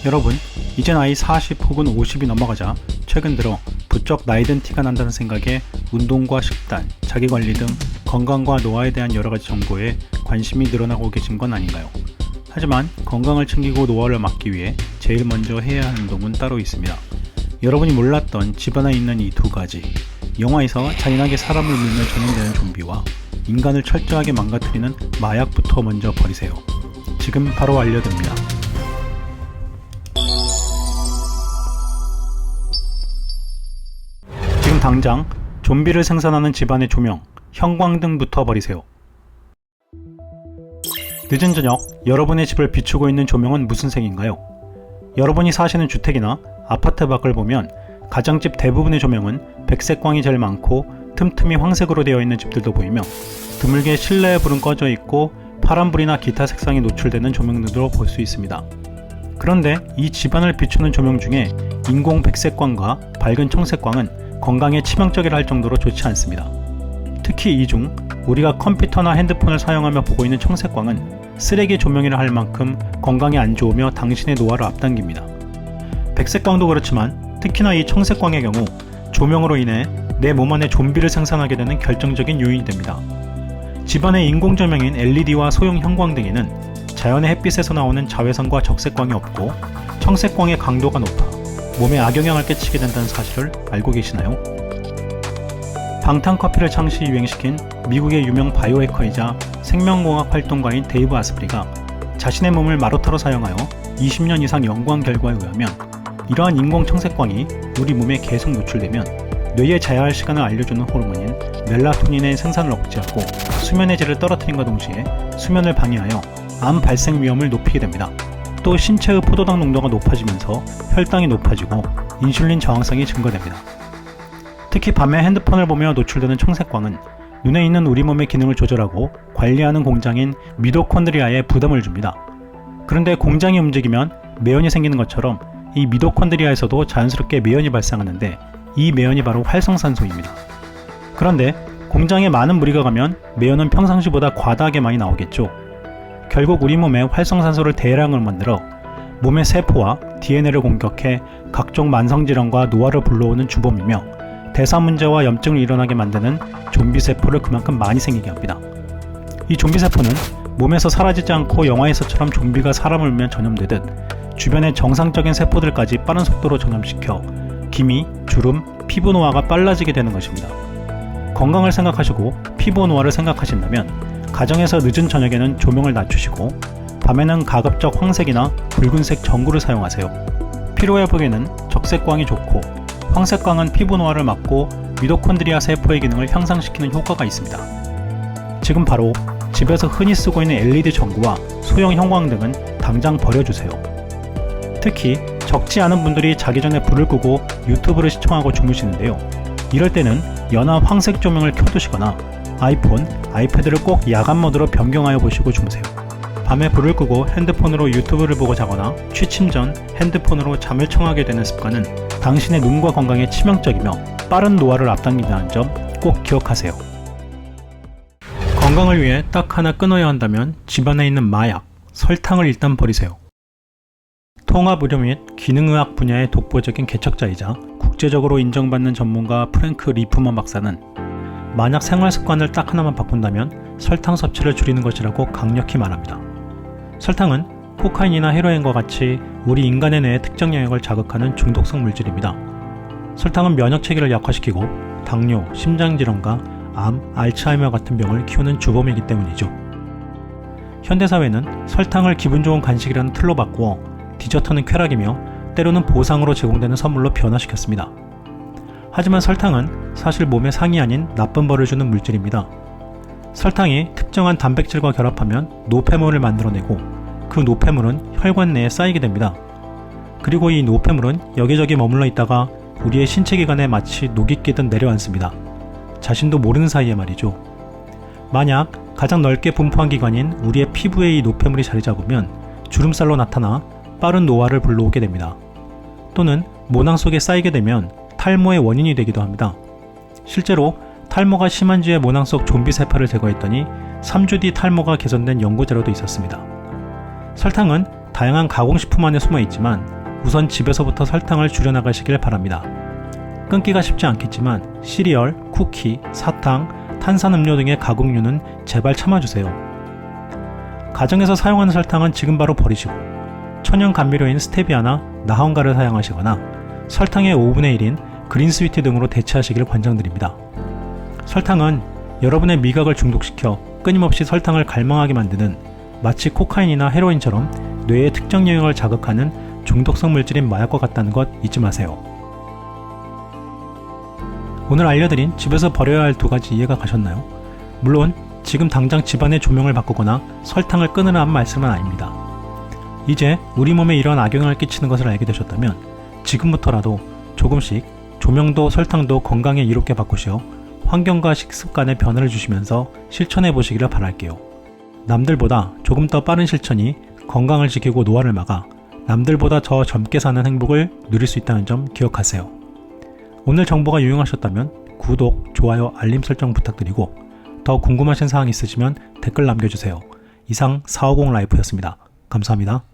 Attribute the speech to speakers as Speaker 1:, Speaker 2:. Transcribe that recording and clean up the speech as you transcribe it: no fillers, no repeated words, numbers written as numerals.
Speaker 1: 여러분, 이제 나이 40 혹은 50이 넘어가자 최근 들어 부쩍 나이든 티가 난다는 생각에 운동과 식단, 자기관리 등 건강과 노화에 대한 여러가지 정보에 관심이 늘어나고 계신 건 아닌가요? 하지만 건강을 챙기고 노화를 막기 위해 제일 먼저 해야 하는 운동은 따로 있습니다. 여러분이 몰랐던 집안에 있는 이 두 가지, 영화에서 잔인하게 사람을 물며 전염되는 좀비와 인간을 철저하게 망가뜨리는 마약부터 먼저 버리세요. 지금 바로 알려드립니다. 지금 당장 좀비를 생산하는 집안의 조명, 형광등부터 버리세요. 늦은 저녁, 여러분의 집을 비추고 있는 조명은 무슨 색인가요? 여러분이 사시는 주택이나 아파트 밖을 보면 가정집 대부분의 조명은 백색광이 제일 많고 틈틈이 황색으로 되어 있는 집들도 보이며 드물게 실내의 불은 꺼져 있고 파란불이나 기타 색상이 노출되는 조명등으로 볼 수 있습니다. 그런데 이 집안을 비추는 조명 중에 인공 백색광과 밝은 청색광은 건강에 치명적이라 할 정도로 좋지 않습니다. 특히 이 중 우리가 컴퓨터나 핸드폰을 사용하며 보고 있는 청색광은 쓰레기 조명이라 할 만큼 건강에 안 좋으며 당신의 노화를 앞당깁니다. 백색광도 그렇지만 특히나 이 청색광의 경우 조명으로 인해 내 몸 안에 좀비를 생산하게 되는 결정적인 요인이 됩니다. 집안의 인공 조명인 LED와 소형 형광등에는 자연의 햇빛에서 나오는 자외선과 적색광이 없고 청색광의 강도가 높아 몸에 악영향을 끼치게 된다는 사실을 알고 계시나요? 방탄커피를 창시 유행시킨 미국의 유명 바이오해커이자 생명공학 활동가인 데이브 아스프리가 자신의 몸을 마루타로 사용하여 20년 이상 연구한 결과에 의하면 이러한 인공 청색광이 우리 몸에 계속 노출되면 뇌에 자야 할 시간을 알려주는 호르몬인 멜라토닌의 생산을 억제하고 수면의 질을 떨어뜨림과 동시에 수면을 방해하여 암 발생 위험을 높이게 됩니다. 또 신체의 포도당 농도가 높아지면서 혈당이 높아지고 인슐린 저항성이 증가됩니다. 특히 밤에 핸드폰을 보며 노출되는 청색광은 눈에 있는 우리 몸의 기능을 조절하고 관리하는 공장인 미토콘드리아에 부담을 줍니다. 그런데 공장이 움직이면 매연이 생기는 것처럼 이 미토콘드리아에서도 자연스럽게 매연이 발생하는데 이 매연이 바로 활성산소입니다. 그런데 공장에 많은 무리가 가면 매연은 평상시보다 과다하게 많이 나오겠죠. 결국 우리 몸에 활성산소를 대량으로 만들어 몸의 세포와 DNA를 공격해 각종 만성질환과 노화를 불러오는 주범이며 대사 문제와 염증을 일어나게 만드는 좀비세포를 그만큼 많이 생기게 합니다. 이 좀비세포는 몸에서 사라지지 않고 영화에서처럼 좀비가 사람을 물면 전염되듯 주변의 정상적인 세포들까지 빠른 속도로 전염시켜 기미, 주름, 피부 노화가 빨라지게 되는 것입니다. 건강을 생각하시고 피부 노화를 생각하신다면 가정에서 늦은 저녁에는 조명을 낮추시고 밤에는 가급적 황색이나 붉은색 전구를 사용하세요. 피로회복에는 적색광이 좋고 황색광은 피부 노화를 막고 미토콘드리아 세포의 기능을 향상시키는 효과가 있습니다. 지금 바로 집에서 흔히 쓰고 있는 LED 전구와 소형 형광등은 당장 버려주세요. 특히 적지 않은 분들이 자기 전에 불을 끄고 유튜브를 시청하고 주무시는데요. 이럴 때는 연한 황색 조명을 켜두시거나 아이폰, 아이패드를 꼭 야간 모드로 변경하여 보시고 주무세요. 밤에 불을 끄고 핸드폰으로 유튜브를 보고 자거나 취침 전 핸드폰으로 잠을 청하게 되는 습관은 당신의 눈과 건강에 치명적이며 빠른 노화를 앞당긴다는 점 꼭 기억하세요. 건강을 위해 딱 하나 끊어야 한다면 집안에 있는 마약, 설탕을 일단 버리세요. 통합의료 및 기능의학 분야의 독보적인 개척자이자 국제적으로 인정받는 전문가 프랭크 리프먼 박사는 만약 생활습관을 딱 하나만 바꾼다면 설탕 섭취를 줄이는 것이라고 강력히 말합니다. 설탕은 코카인이나 헤로인과 같이 우리 인간의 뇌의 특정 영역을 자극하는 중독성 물질입니다. 설탕은 면역체계를 약화시키고 당뇨, 심장질환과 암, 알츠하이머 같은 병을 키우는 주범이기 때문이죠. 현대사회는 설탕을 기분 좋은 간식이라는 틀로 바꾸어 디저트는 쾌락이며 때로는 보상으로 제공되는 선물로 변화시켰습니다. 하지만 설탕은 사실 몸에 상이 아닌 나쁜 벌을 주는 물질입니다. 설탕이 특정한 단백질과 결합하면 노폐물을 만들어내고 그 노폐물은 혈관 내에 쌓이게 됩니다. 그리고 이 노폐물은 여기저기 머물러 있다가 우리의 신체기관에 마치 녹이 끼듯 내려앉습니다. 자신도 모르는 사이에 말이죠. 만약 가장 넓게 분포한 기관인 우리의 피부에 이 노폐물이 자리 잡으면 주름살로 나타나 빠른 노화를 불러오게 됩니다. 또는 모낭 속에 쌓이게 되면 탈모의 원인이 되기도 합니다. 실제로 탈모가 심한 주에 모낭 속 좀비 세포를 제거했더니 3주 뒤 탈모가 개선된 연구 자료도 있었습니다. 설탕은 다양한 가공식품 안에 숨어있지만 우선 집에서부터 설탕을 줄여나가시길 바랍니다. 끊기가 쉽지 않겠지만 시리얼, 쿠키, 사탕, 탄산음료 등의 가공류는 제발 참아주세요. 가정에서 사용하는 설탕은 지금 바로 버리시고 천연 감미료인 스테비아나 나황가를 사용하시거나 설탕의 5분의 1인 그린스위트 등으로 대체하시길 권장드립니다. 설탕은 여러분의 미각을 중독시켜 끊임없이 설탕을 갈망하게 만드는 마치 코카인이나 헤로인처럼 뇌의 특정 영역을 자극하는 중독성 물질인 마약과 같다는 것 잊지 마세요. 오늘 알려드린 집에서 버려야 할 2가지 이해가 가셨나요? 물론 지금 당장 집안의 조명을 바꾸거나 설탕을 끊으라는 말씀은 아닙니다. 이제 우리 몸에 이런 악영향을 끼치는 것을 알게 되셨다면 지금부터라도 조금씩 조명도 설탕도 건강에 이롭게 바꾸시어 환경과 식습관에 변화를 주시면서 실천해 보시기를 바랄게요. 남들보다 조금 더 빠른 실천이 건강을 지키고 노화를 막아 남들보다 더 젊게 사는 행복을 누릴 수 있다는 점 기억하세요. 오늘 정보가 유용하셨다면 구독, 좋아요, 알림 설정 부탁드리고 더 궁금하신 사항 있으시면 댓글 남겨주세요. 이상 450라이프였습니다. 감사합니다.